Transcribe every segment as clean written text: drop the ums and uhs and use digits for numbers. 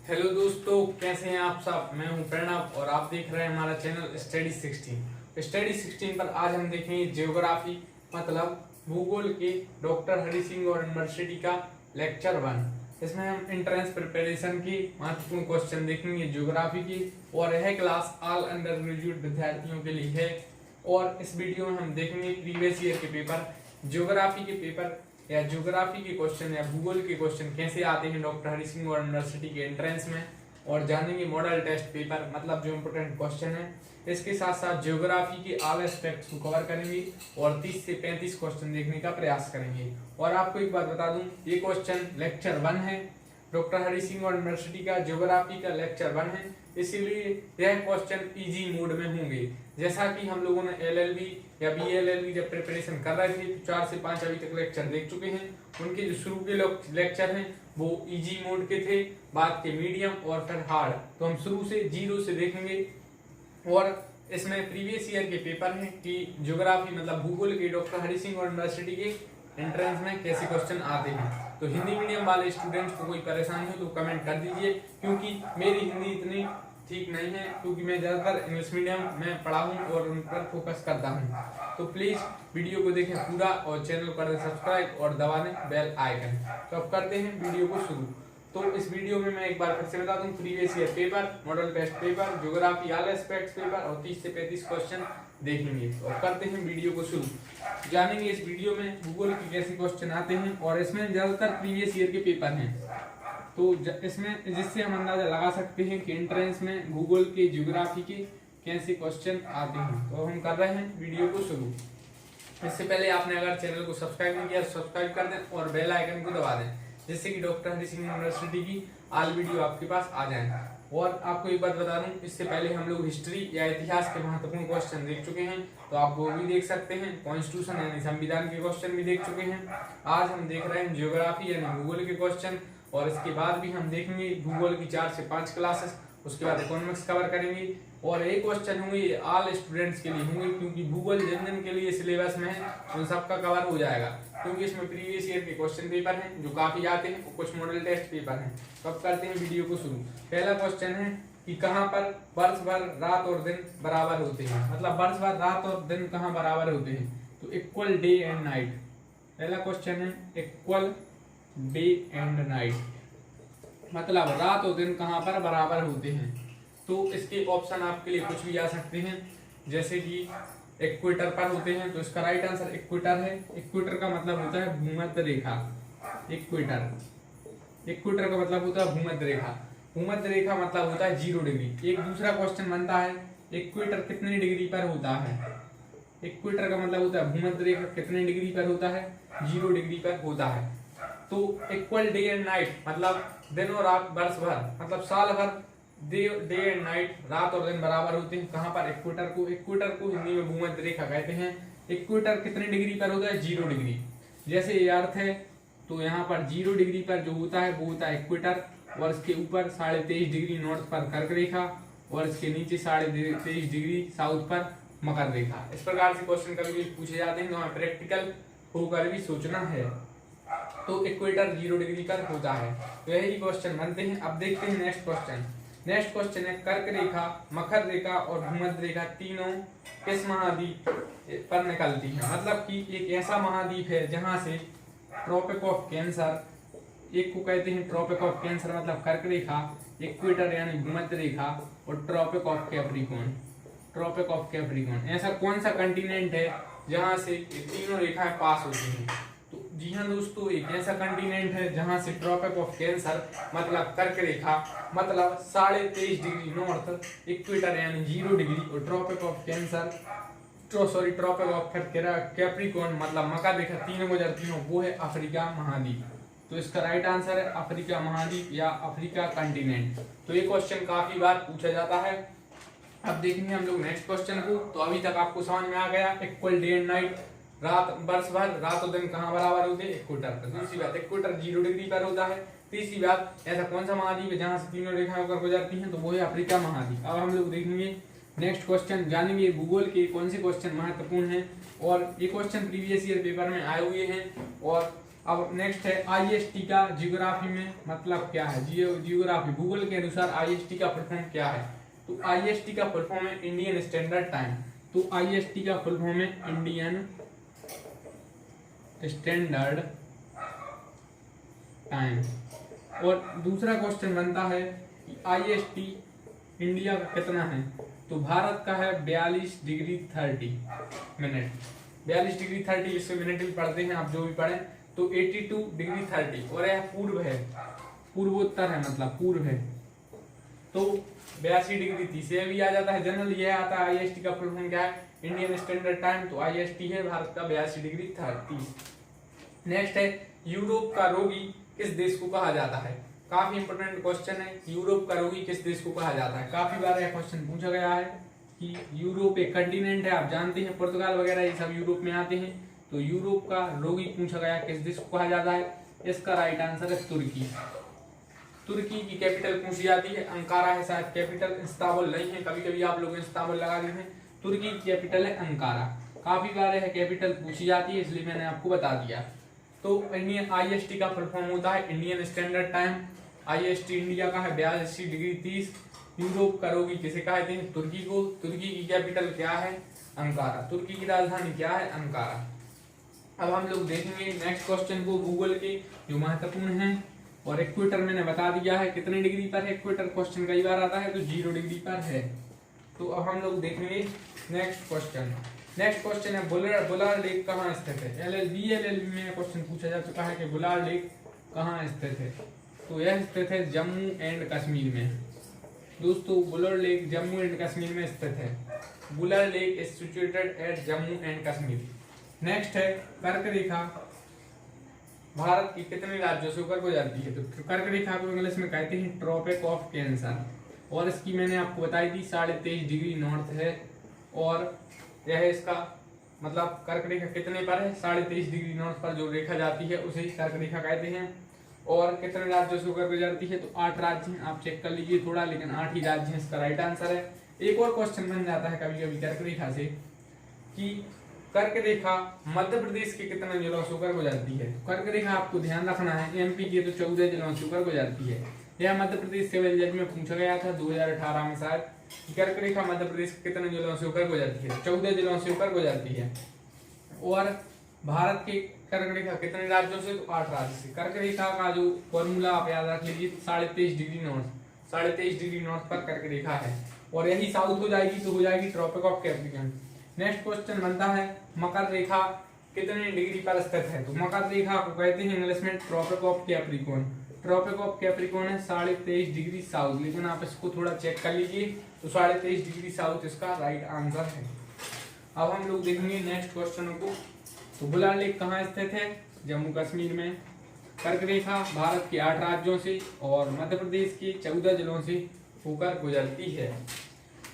Hello दोस्तों, कैसे हैं आप सब। मैं हूं प्रणव और आप देख रहे हैं हमारा चैनल स्टडी 16 पर आज हम देखेंगे ज्योग्राफी मतलब भूगोल के डॉक्टर हरि सिंह और यूनिवर्सिटी का लेक्चर 1। इसमें हम एंट्रेंस प्रिपरेशन की महत्वपूर्ण क्वेश्चन देखेंगे ज्योग्राफी की, और यह क्लास ऑल अंडर ग्रेजुएट विद्यार्थियों के लिए है। और इस वीडियो में हम देखेंगे प्रीवियस ईयर के पेपर, ज्योग्राफी के पेपर या ज्योग्राफी के क्वेश्चन या भूगोल के क्वेश्चन कैसे आते हैं डॉक्टर हरि सिंह और यूनिवर्सिटी के एंट्रेंस में, और जानेंगे मॉडल टेस्ट पेपर मतलब जो इम्पोर्टेंट क्वेश्चन है। इसके साथ साथ ज्योग्राफी के ऑल एस्पेक्ट्स को कवर करेंगे और 30 से 35 क्वेश्चन देखने का प्रयास करेंगे। और आपको एक बात बता दूं, ये क्वेश्चन लेक्चर 1 है, डॉक्टर हरि सिंह और यूनिवर्सिटी का ज्योग्राफी का लेक्चर 1 है, इसीलिए यह क्वेश्चन इजी मोड में होंगे। जैसा कि हम लोगों ने एलएलबी या बीएलएलबी जब प्रिपरेशन कर रहे थे तो 4 से 5 अभी तक लेक्चर देख चुके हैं। उनके जो शुरू के लेक्चर हैं वो इजी मोड के थे, बाद के मीडियम और फिर हार्ड। तो हम शुरू से 0 से देखेंगे। और इसमें प्रीवियस ईयर के पेपर हैं कि ज्योग्राफी मतलब भूगोल के डॉक्टर हरि सिंह और यूनिवर्सिटी के एंट्रेंस में कैसे क्वेश्चन आते हैं। तो हिंदी मीडियम वाले स्टूडेंट्स को कोई परेशानी हो तो कमेंट कर दीजिए, क्योंकि मेरी हिंदी इतनी ठीक नहीं है, क्योंकि मैं ज़्यादातर इंग्लिश मीडियम में पढ़ा हूँ और उन पर फोकस करता हूँ। तो प्लीज़ वीडियो को देखें पूरा और चैनल को कर दें सब्सक्राइब और दबा दें बेल आइकन। तो अब करते हैं वीडियो को शुरू। तो इस वीडियो में मैं एक बार फिर से बता दूं, previous year paper, model test paper, geography all aspects paper और 30 से 35 क्वेश्चन देखेंगे। और करते हैं वीडियो को शुरू। जानेंगे इस वीडियो में भूगोल के कैसे क्वेश्चन आते हैं, और इसमें ज्यादातर प्रीवियस ईयर के पेपर हैं। तो इसमें जिससे हम अंदाजा लगा सकते हैं कि एंट्रेंस में भूगोल के ज्योग्राफी के कैसे क्वेश्चन आते हैं। तो हम कर रहे हैं वीडियो को शुरू। इससे पहले आपने अगर चैनल को सब्सक्राइब नहीं किया सब्सक्राइब कर दें और बेल आइकन को दबा दें, जिससे कि डॉक्टर हरि सिंह यूनिवर्सिटी की ऑल वीडियो आपके पास आ जाए। और आपको एक बात बता दूं, इससे पहले हम लोग हिस्ट्री या इतिहास के महत्वपूर्ण क्वेश्चन देख चुके हैं, तो आप वो भी देख सकते हैं। कॉन्स्टिट्यूशन यानी संविधान के क्वेश्चन भी देख चुके हैं। आज हम देख रहे हैं ज्योग्राफी यानी भूगोल के क्वेश्चन, और इसके बाद भी हम देखेंगे भूगोल की 4 से 5 क्लासेस, उसके बाद इकोनॉमिक्स कवर करेंगे। और एक क्वेश्चन होंगे ये ऑल स्टूडेंट्स के लिए होंगे, क्योंकि भूगोल जिन जिन के लिए सिलेबस में है उन सबका कवर हो जाएगा, क्योंकि इसमें प्रीवियस ईयर के क्वेश्चन पेपर हैं जो काफी आते हैं और कुछ मॉडल टेस्ट पेपर हैं। तो अब करते हैं वीडियो को शुरू। पहला क्वेश्चन है कि कहाँ पर वर्ष भर रात और दिन बराबर होते हैं, मतलब वर्ष भर रात और दिन कहाँ बराबर होते हैं। तो इक्वल डे एंड नाइट। पहला क्वेश्चन है इक्वल डे एंड नाइट, मतलब रात और दिन कहाँ पर बराबर होते हैं। तो इसके ऑप्शन आपके लिए कुछ भी आ सकते हैं, जैसे कि इक्वेटर पर होते हैं, तो इसका राइट आंसर इक्वेटर है। इक्वेटर का मतलब होता है भूमध्य रेखा। इक्वेटर का मतलब होता है भूमध्य रेखा। भूमध्य रेखा मतलब होता है 0 डिग्री। एक दूसरा क्वेश्चन बनता है इक्वेटर कितने डिग्री पर होता है। इक्वेटर का मतलब होता है भूमध्य रेखा कितने डिग्री पर होता है, 0 डिग्री पर होता है। तो इक्वल डे एंड नाइट मतलब दिन और रात वर्ष भर, मतलब साल भर डे एंड नाइट रात और दिन बराबर होते हैं। कहाँ पर, इक्वेटर को। इक्वेटर को हिंदी में भूमध्य रेखा कहते हैं। इक्वेटर कितने डिग्री पर होता है, 0 डिग्री। जैसे ये अर्थ है तो यहाँ पर 0 डिग्री पर जो होता है वो होता है इक्वेटर, और इसके ऊपर 23.5 डिग्री नॉर्थ पर कर्क रेखा, और इसके नीचे 23.5 डिग्री साउथ पर मकर रेखा। इस प्रकार से क्वेश्चन कभी भी पूछे जाते हैं तो हमें प्रैक्टिकल होकर भी सोचना है। तो इक्वेटर 0 डिग्री पर होता है। तो यही क्वेश्चन बनते हैं। अब देखते हैं नेक्स्ट क्वेश्चन। नेक्स्ट क्वेश्चन है कर्क रेखा, मकर रेखा और भूमध्य रेखा तीनों किस महाद्वीप पर निकलती है। मतलब कि एक ऐसा महाद्वीप है जहां से ट्रॉपिक ऑफ कैंसर, एक को कहते हैं ट्रॉपिक ऑफ कैंसर मतलब कर्क रेखा, इक्वेटर यानी भूमध्य रेखा, और tropic of Capricorn. Tropic of Capricorn ऐसा कौन सा कंटिनेंट है जहां से ये तीनों रेखाएं पास होती हैं। तो जी हाँ दोस्तों, एक ऐसा कंटिनेंट है जहां से ट्रॉपिक ऑफ कैंसर मतलब कर्क रेखा मतलब 23.5 डिग्री नॉर्थ, इक्वेटर यानी 0 डिग्री, और tropic of cancer tropic of Capricorn मतलब मकर रेखा, तीनों को तीनों वो है अफ्रीका महाद्वीप। तो इसका राइट आंसर है अफ्रीका महाद्वीप या अफ्रीका कंटिनेंट। तो ये क्वेश्चन काफी बार पूछा जाता है। अब देखेंगे हम लोग नेक्स्ट क्वेश्चन को। तो अभी तक आपको समझ में आ गया इक्वल डे एंड नाइट, रात वर्ष भर रात और दिन कहाँ बराबर होते हैं, इक्वेटर पर। दूसरी बात इक्वेटर 0 डिग्री पर होता है। तीसरी बात ऐसा कौन सा महाद्वीप है जहाँ से तीनों रेखाएं होकर गुजरती हैं, तो वो है अफ्रीका महाद्वीप। अब हम लोग देखेंगे नेक्स्ट क्वेश्चन, जानेंगे भूगोल के कौन से क्वेश्चन महत्वपूर्ण हैं, और ये क्वेश्चन प्रीवियस ईयर पेपर में आए हुए हैं और अब नेक्स्ट है आईएसटी का जियोग्राफी में मतलब क्या है। जियोग्राफी भूगोल के अनुसार आईएसटी का फुल फॉर्म क्या है। तो आईएसटी का फुल फॉर्म है इंडियन स्टैंडर्ड टाइम। तो आईएसटी का फुल फॉर्म है इंडियन स्टैंडर्ड टाइम। और दूसरा क्वेश्चन बनता है कि आईएसटी इंडिया का कितना है। तो भारत का है 42 डिग्री 30 मिनट। 42 डिग्री 30 इससे मिनट भी पढ़ते हैं आप जो भी पढ़ें। तो 82 डिग्री 30 और यह पूर्व है, पूर्वोत्तर है मतलब पूर्व है। तो 82 डिग्री 30 ये भी आ जाता है। जनरल ये आता है आईएसटी का फुल फॉर्म क्या है इंडियन स्टैंडर्ड टाइम। तो आईएसटी है भारत का 82 डिग्री 30। नेक्स्ट है यूरोप का रोगी किस देश को कहा जाता है। काफी इंपोर्टेंट क्वेश्चन है, यूरोप का रोगी किस देश को कहा जाता है। काफी बार यह क्वेश्चन पूछा गया है कि यूरोप एक कंटिनेंट है, आप जानते हैं पुर्तगाल वगैरह ये सब यूरोप में आते हैं। तो यूरोप का रोगी पूछा गया किस देश को कहा जाता है। इसका राइट आंसर है तुर्की। तुर्की की कैपिटल पूछी जाती है, अंकारा है शायद कैपिटल, इस्तांबुल नहीं है। कभी कभी आप लोग इस्तांबुल लगा देते हैं, तुर्की की कैपिटल है अंकारा। काफी बार यह कैपिटल पूछी जाती है इसलिए मैंने आपको बता दिया। तो इंडियन आईएसटी का फुल फॉर्म होता है Indian standard time. IST India का है 82 डिग्री 30। यूरोप का रोगी किसे कहते हैं तुर्की को। तुर्की की कैपिटल क्या है अंकारा। तुर्की की राजधानी क्या है अंकारा। अब हम लोग देखेंगे नेक्स्ट क्वेश्चन को भूगोल के जो महत्वपूर्ण है। और इक्वेटर मैंने बता दिया है कितने डिग्री पर है इक्वेटर, क्वेश्चन कई बार आता है तो 0 डिग्री पर है। तो अब हम लोग देखेंगे नेक्स्ट क्वेश्चन। नेक्स्ट क्वेश्चन है बुलार लेक कहाँ स्थित है। एलएलबी में क्वेश्चन पूछा जा चुका है कि बुलार लेक कहाँ स्थित है। तो यह स्थित है जम्मू एंड कश्मीर में। दोस्तों बुलार लेक जम्मू एंड कश्मीर में स्थित है। Wular lake is situated at Jammu and Kashmir. Next है कर्क रेखा भारत की कितने राज्यों से होकर गुजरती है। तो कर्क रेखा को इंग्लिश में कहते हैं ट्रॉपिक ऑफ कैंसर। और इसकी मैंने आपको बताई थी 23.5 डिग्री नॉर्थ है। और यह इसका मतलब कर्क रेखा कितने पर है 23.5 डिग्री नॉर्थ पर जो रेखा जाती है उसे कर्क रेखा कहते हैं। और कितने राज्यों से होकर गुजरती है तो 8 राज्य हैं। आप चेक कर लीजिए थोड़ा, लेकिन 8 ही राज्य हैं, इसका राइट आंसर है। एक और क्वेश्चन बन जाता है कभी कभी कर्क रेखा से कि कर्क रेखा मध्य प्रदेश के कितने जिलों से होकर गुजरती है। कर्क रेखा आपको ध्यान रखना है एमपी के तो 14 जिलों से होकर गुजरती है। यह मध्य प्रदेश सिविल जज में पूछा गया था 2018 में शायद। कर्क रेखा मध्य प्रदेश के कितने जिलों से होकर गुजरती है 14 जिलों से होकर गुजरती है। और भारत के कर्क रेखा कितने राज्यों से तो 8 राज्य से। कर्क रेखा का जो फॉर्मूला आप याद रख लीजिए 23.5 डिग्री नॉर्थ, 23.5 डिग्री नॉर्थ पर कर्क रेखा है। और यही साउथ हो जाएगी तो हो जाएगी tropic of Capricorn. Next question बनता है मकर रेखा कितने डिग्री पर स्थित है। तो मकर रेखा को कहते हैं इंग्लिश में tropic of Capricorn. Tropic of Capricorn है 23.5 डिग्री साउथ, लेकिन आप इसको थोड़ा चेक कर लीजिए तो 23.5 डिग्री साउथ इसका राइट आंसर है। अब हम लोग देखेंगे नेक्स्ट क्वेश्चन को। तो बुलार लेक कहाँ स्थित है जम्मू कश्मीर में। कर्क रेखा भारत के 8 राज्यों से और मध्य प्रदेश के 14 जिलों से होकर गुजरती है।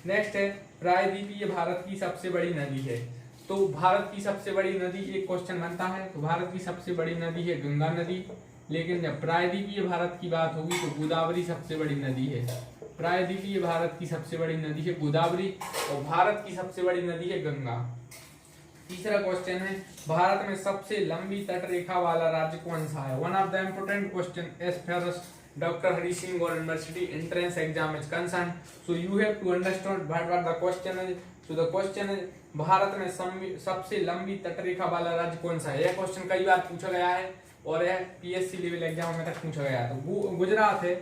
नेक्स्ट है प्रायद्वीपीय भारत की सबसे बड़ी नदी है। तो भारत की सबसे बड़ी नदी एक क्वेश्चन बनता है। तो भारत की सबसे बड़ी नदी है गंगा नदी, लेकिन जब प्रायद्वीपीय भारत की बात होगी तो गोदावरी सबसे बड़ी नदी है। प्रायद्वीपीय भारत की सबसे बड़ी नदी है गोदावरी और भारत की सबसे बड़ी नदी है गंगा। तीसरा क्वेश्चन है भारत में सबसे लंबी तट रेखा वाला राज्य कौन सा है। One of the important question as far as Dr. Hari Singh Gaur University entrance exam is concerned. So you have to understand what the question is. So the question is Bharat में सबसे लंबी तटरेखा वाला राज्य कौन सा है। यह क्वेश्चन कई बार पूछा गया है और यह पीएससी लेवल एग्जाम में तक पूछा गया है। तो गुजरात है,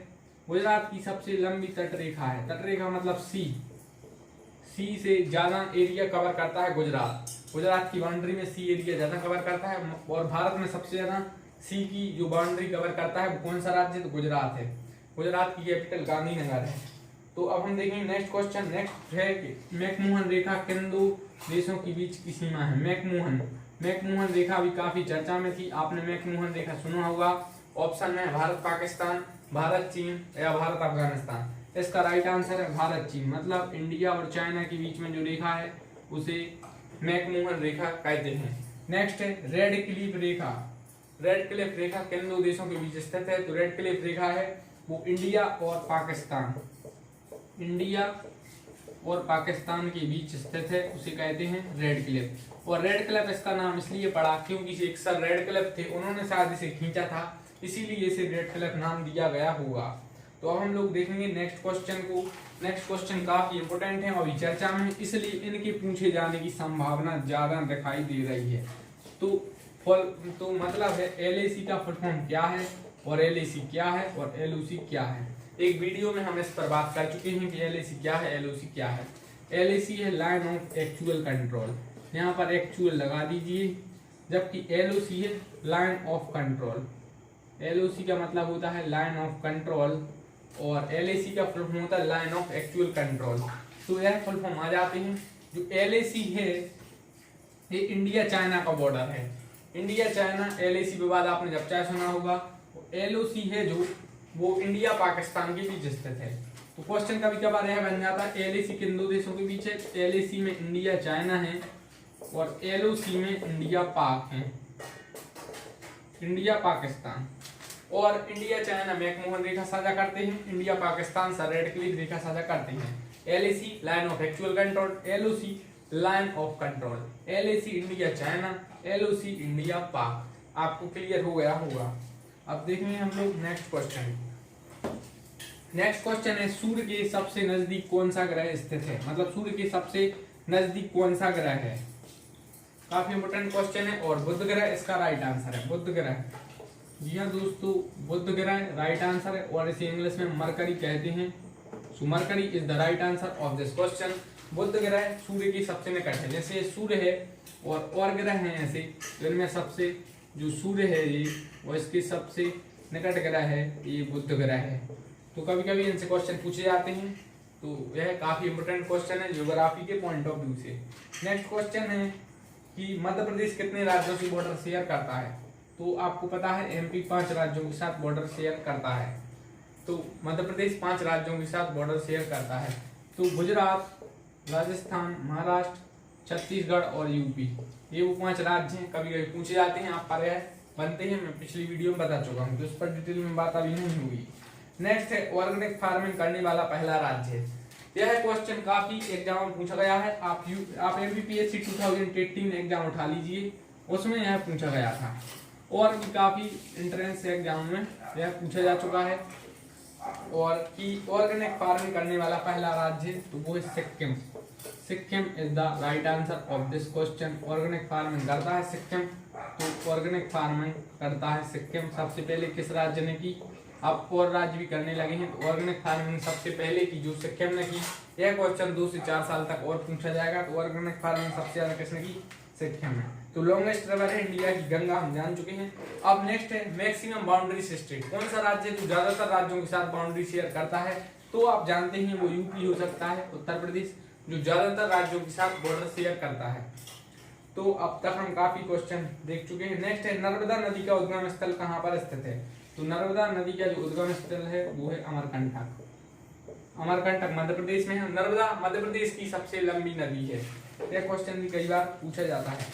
गुजरात की सबसे लंबी तटरेखा है। तटरेखा मतलब सी से ज्यादा एरिया कवर करता है गुजरात। गुजरात की बाउंड्री में सी एरिया ज्यादा कवर करता है। और भारत में सबसे ज्यादा सी की जो बाउंड्री कवर करता है वो कौन सा राज्य तो गुजरात है। गुजरात की कैपिटल गांधीनगर है। तो अब हम देखेंगे नेक्स्ट क्वेश्चन। नेक्स्ट है कि मैकमोहन रेखा किन दो देशों के बीच की सीमा है। मैकमोहन रेखा भी काफी चर्चा में थी, आपने मैकमोहन रेखा सुना होगा। ऑप्शन में भारत पाकिस्तान, भारत चीन या भारत अफगानिस्तान। इसका राइट आंसर है भारत चीन। मतलब इंडिया और चाइना के बीच में जो रेखा है उसे मैकमोहन रेखा कहते हैं। नेक्स्ट है रेड क्लिफ रेखा। रेड क्लिफ रेखा किन दो देशों के बीच स्थित है। तो रेड क्लिफ रेखा है वो इंडिया और पाकिस्तान, इंडिया और पाकिस्तान के बीच स्थित है उसे कहते हैं रेड क्लिफ। और रेड क्लिफ इसका नाम इसलिए पड़ा क्योंकि एक सर रेड क्लिफ थे, उन्होंने शायद इसे खींचा था, इसीलिए इसे रेड क्लिफ नाम दिया गया होगा। तो अब हम लोग देखेंगे नेक्स्ट क्वेश्चन को। नेक्स्ट क्वेश्चन काफी इंपोर्टेंट है अभी चर्चा में, इसलिए इनके पूछे जाने की संभावना ज्यादा दिखाई दे रही है। तो मतलब है एलएसी का फुल फॉर्म क्या है और एलएसी क्या है और एलओसी क्या है। एक वीडियो में हम इस पर बात कर चुके हैं कि एलएसी क्या है, एलओसी क्या है। एलएसी है लाइन ऑफ एक्चुअल कंट्रोल, यहाँ पर एक्चुअल लगा दीजिए, जबकि एलओसी है लाइन ऑफ कंट्रोल। एलओसी का मतलब होता है लाइन ऑफ कंट्रोल और एलएसी का फुल फॉर्म होता है लाइन ऑफ एक्चुअल कंट्रोल। तो यह फुल फॉर्म आ जाते हैं। जो एलएसी है ये इंडिया चाइना का बॉर्डर है। इंडिया चाइना एलएसी विवाद आपने जब चाहे सुना होगा। एलओसी है जो वो इंडिया पाकिस्तान के बीच स्थित है। तो क्वेश्चन कभी कभार यह बन जाता है एलएसी किन दो देशों के बीच है। एलएसी में इंडिया चाइना है और एलओसी में इंडिया पाक है, इंडिया पाकिस्तान। और इंडिया चाइना मैकमोहन रेखा साझा करते हैं, India Pakistan sir Radcliffe रेखा साझा करते हैं। LAC line of actual control, LOC line of control. LAC India China, LOC India Pak. आपको क्लियर हो गया होगा। अब देखेंगे हम लोग नेक्स्ट क्वेश्चन। नेक्स्ट क्वेश्चन है सूर्य के सबसे नजदीक कौन सा ग्रह स्थित है, मतलब सूर्य के सबसे नजदीक कौन सा ग्रह है। काफी इंपोर्टेंट क्वेश्चन है। और बुध ग्रह इसका राइट आंसर है, बुध ग्रह। जी हाँ दोस्तों, बुध ग्रह राइट आंसर है और इसे इंग्लिश में मरकरी कहते हैं। So Mercury is the right answer of this question. बुध ग्रह सूर्य के सबसे निकट है। जैसे सूर्य है और ग्रह हैं ऐसे, तो इनमें सबसे जो सूर्य है ये और इसके सबसे निकट ग्रह है ये बुध ग्रह है। तो कभी कभी इनसे क्वेश्चन पूछे जाते हैं। तो यह काफी इंपोर्टेंट क्वेश्चन है ज्योग्राफी के पॉइंट ऑफ व्यू से। नेक्स्ट क्वेश्चन है कि मध्य प्रदेश कितने राज्यों से बॉर्डर शेयर करता है। तो आपको पता है एमपी 5 राज्यों के साथ बॉर्डर शेयर करता है। तो मध्य प्रदेश 5 राज्यों के साथ बॉर्डर शेयर करता है। तो गुजरात, राजस्थान, महाराष्ट्र, छत्तीसगढ़ और यूपी, ये वो 5 राज्य हैं। कभी कभी पूछे जाते हैं, आप पर बनते हैं, मैं पिछली वीडियो में बता चुका हूँ, तो उस पर डिटेल में बात अभी नहीं हुई। नेक्स्ट है ऑर्गेनिक फार्मिंग करने वाला पहला राज्य है। यह क्वेश्चन काफी एग्जाम में पूछा गया है। आप एमपीपीएससी 2018 एग्जाम उठा लीजिए, उसमें यह पूछा गया था। और भी काफी एंट्रेंस एग्जाम में यह पूछा जा चुका है। और कि ऑर्गेनिक फार्मिंग करने वाला पहला राज्य तो वो है Sikkim. Sikkim is the right answer of this question. Organic farming करता है सिक्किम। तो ऑर्गेनिक फार्मिंग करता है सिक्किम। सबसे पहले किस राज्य ने की, अब और राज्य भी करने लगे हैं। तो ऑर्गेनिक फार्मिंग सबसे पहले की जो सिक्किम ने की। यह क्वेश्चन 2 से 4 साल तक और पूछा जाएगा। तो ऑर्गेनिक फार्मिंग सबसे ज्यादा किसने की, सिक्किम में। तो लॉन्गेस्ट रिवर है इंडिया की गंगा, हम जान चुके हैं। अब नेक्स्ट है मैक्सिमम बाउंड्री स्टेट। कौन सा राज्य जो ज्यादातर राज्यों के साथ बाउंड्री शेयर करता है। तो आप जानते हैं वो यूपी हो सकता है, उत्तर प्रदेश, जो ज्यादातर राज्यों के साथ बॉर्डर शेयर करता है। तो अब तक हम काफी क्वेश्चन देख चुके हैं। नेक्स्ट है नर्मदा नदी का उद्गम स्थल कहाँ पर स्थित है। तो नर्मदा नदी का जो उद्गम स्थल है वो है अमरकंटक। अमरकंटक मध्य प्रदेश में है। नर्मदा मध्य प्रदेश की सबसे लंबी नदी है। यह क्वेश्चन भी कई बार पूछा जाता है।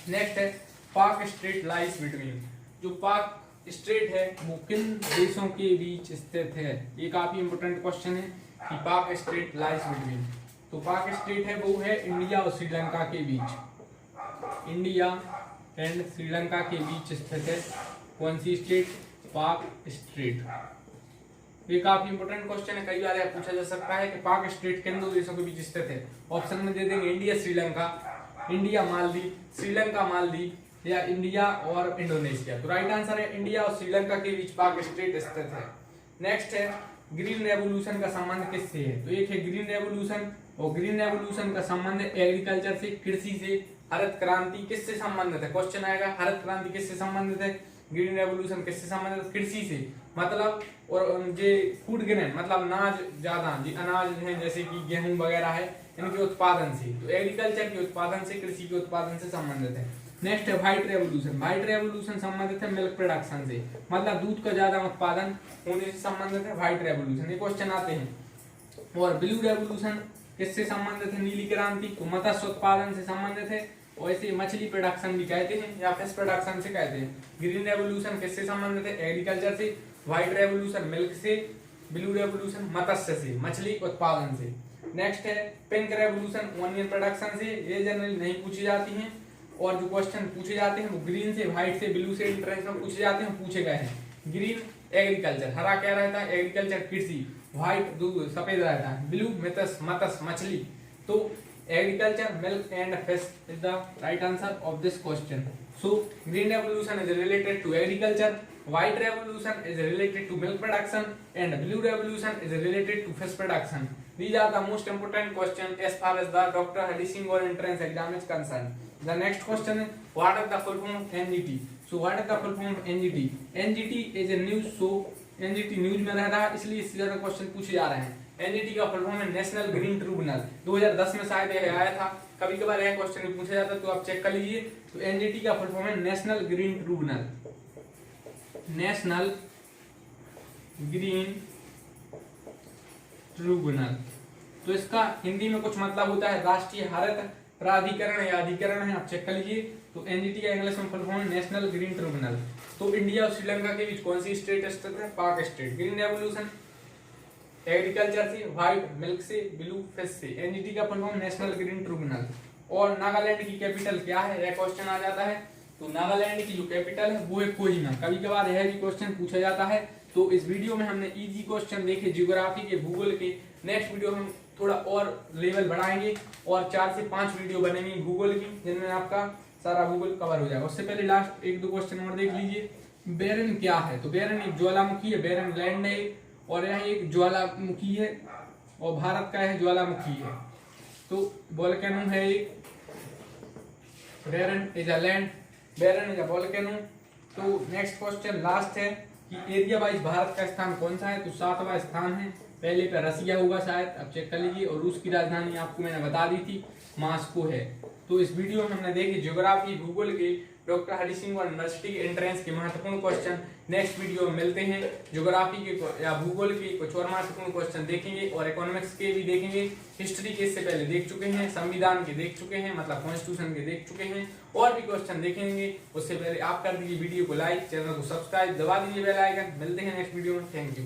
नेक्स्ट है पाक स्ट्रेट लाइज बिटवीन। जो पाक स्ट्रेट है वो किन देशों के बीच स्थित है। ये काफी इंपोर्टेंट क्वेश्चन है कि पाक स्ट्रेट लाइज बिटवीन। तो पाक स्ट्रेट है वो है इंडिया और श्रीलंका के बीच। इंडिया एंड श्रीलंका के बीच स्थित है कौन सी स्ट्रेट, पाक स्ट्रेट। ये काफी इंपोर्टेंट क्वेश्चन है, कई बार पूछा जा सकता है कि पाक स्ट्रेट किन दो देशों के बीच स्थित है। ऑप्शन में दे देंगे इंडिया श्रीलंका, इंडिया मालदीव, श्रीलंका मालदीव या इंडिया और इंडोनेशिया। तो राइट आंसर है इंडिया और श्रीलंका के बीच पाक स्ट्रेट स्थित है। नेक्स्ट है ग्रीन रेवोल्यूशन का संबंध किससे है। तो एक है ग्रीन रेवोल्यूशन, और ग्रीन रेवोल्यूशन का संबंध एग्रीकल्चर से, कृषि से। हरित क्रांति किससे संबंधित है, क्वेश्चन आएगा हरित क्रांति किससे संबंधित है, ग्रीन रेवोल्यूशन किससे संबंधित है, कृषि से। मतलब और जे फूड ग्रेन मतलब अनाज, ज्यादा जी अनाज है जैसे कि गेहूं वगैरह है, इनके उत्पादन से। तो एग्रीकल्चर के उत्पादन से, कृषि के उत्पादन से संबंधित है। नेक्स्ट है व्हाइट रेवोल्यूशन। व्हाइट रेवोल्यूशन संबंधित है मिल्क प्रोडक्शन से, मतलब दूध का ज्यादा उत्पादन होने से संबंधित है व्हाइट रेवोल्यूशन। ये क्वेश्चन आते हैं। और ब्लू रेवोल्यूशन किससे संबंधित है, नीली क्रांति, तो मत्स्य उत्पादन से संबंधित है। और ऐसे मछली प्रोडक्शन भी कहते हैं या फिश प्रोडक्शन से कहते हैं। ग्रीन रेवोल्यूशन किससे संबंधित है, एग्रीकल्चर से। व्हाइट रेवोल्यूशन मिल्क से। ब्लू रेवोल्यूशन मत्स्य से, मछली उत्पादन से। नेक्स्ट है पिंक रेवोल्यूशन ऑनियन प्रोडक्शन से, ये जनरली नहीं पूछी जाती हैं। और जो क्वेश्चन पूछे जाते हैं वो ग्रीन से, व्हाइट से, ब्लू से इंट्रेंस में पूछे जाते हैं, पूछे गए हैं। ग्रीन एग्रीकल्चर, हरा क्या रहता है, एग्रीकल्चर कृषि, व्हाइट दूध सफेद रहता है, ब्लू मत्स्य मछली। तो agriculture milk and fish is the right answer of this question. So green revolution is related to agriculture, white revolution is related to milk production and blue revolution is related to fish production. These are the most important questions as far as the Dr. Hadi Singh or entrance exam is concerned. The next question is what is the full form of NGT? So what is the full form of NGT? NGT is a news show. NGT news में रह रहा है इसलिए इससे ज्यादा question पूछे जा रहे हैं। NGT का फुल फॉर्म है नेशनल ग्रीन ट्रिब्यूनल। 2010 में शायद यह आया था, कभी कभार यह क्वेश्चन पूछा जाता है तो आप चेक कर लीजिए। तो NGT का फुल फॉर्म है national green tribunal, national green tribunal. तो इसका हिंदी में कुछ मतलब होता है राष्ट्रीय हरित प्राधिकरण या अधिकरण है, आप चेक कर लीजिए। तो एनजीटी का इंग्लिश में full form national green tribunal. तो इंडिया और श्रीलंका के बीच कौन सी स्टेट स्थित है, पाक स्टेट। ग्रीन रेवोल्यूशन एग्रीकल्चर से, व्हाइट मिल्क से, ब्लू फिश से। एनजीटी का full form national green tribunal. और नागालैंड की कैपिटल क्या है, यह क्वेश्चन आ जाता है। तो नागालैंड की जो कैपिटल है वो है कोहिमा। कभी कभार यह भी क्वेश्चन पूछा जाता है। तो इस वीडियो में हमने इजी क्वेश्चन देखे ज्योग्राफी के, भूगोल के। नेक्स्ट वीडियो में हम थोड़ा और लेवल बढ़ाएंगे और 4 से 5 वीडियो बनेंगी भूगोल की, जिनमें आपका सारा भूगोल कवर हो जाएगा। उससे पहले लास्ट 1-2 क्वेश्चन और देख लीजिए। बैरन क्या है, तो बैरन एक ज्वालामुखी है, बैरन लैंड है और यह एक ज्वालामुखी है और भारत का है ज्वालामुखी है। तो वोल्केनो है एक, Barren is a land, Barren is a volcano. तो नेक्स्ट क्वेश्चन लास्ट है कि एरिया वाइज भारत का स्थान कौन सा है, तो 7वां स्थान है। पहले पे रसिया होगा शायद, अब चेक कर लीजिए। और रूस की राजधानी आपको मैंने बता दी थी, मॉस्को है। तो इस वीडियो में हमने देखी ज्योग्राफी भूगोल के डॉक्टर हरि सिंह यूनिवर्सिटी के एंट्रेंस के महत्वपूर्ण क्वेश्चन। नेक्स्ट वीडियो में मिलते हैं, ज्योग्राफी के या भूगोल के कुछ और महत्वपूर्ण क्वेश्चन देखेंगे और इकोनॉमिक्स के भी देखेंगे। हिस्ट्री के इससे पहले देख चुके हैं, संविधान के देख चुके हैं, मतलब कॉन्स्टिट्यूशन के देख चुके हैं, और भी क्वेश्चन देखेंगे। उससे पहले आप कर दीजिए वीडियो को लाइक, चैनल को सब्सक्राइब, दबा दीजिए बेल आइकन। मिलते हैं नेक्स्ट वीडियो में, थैंक यू।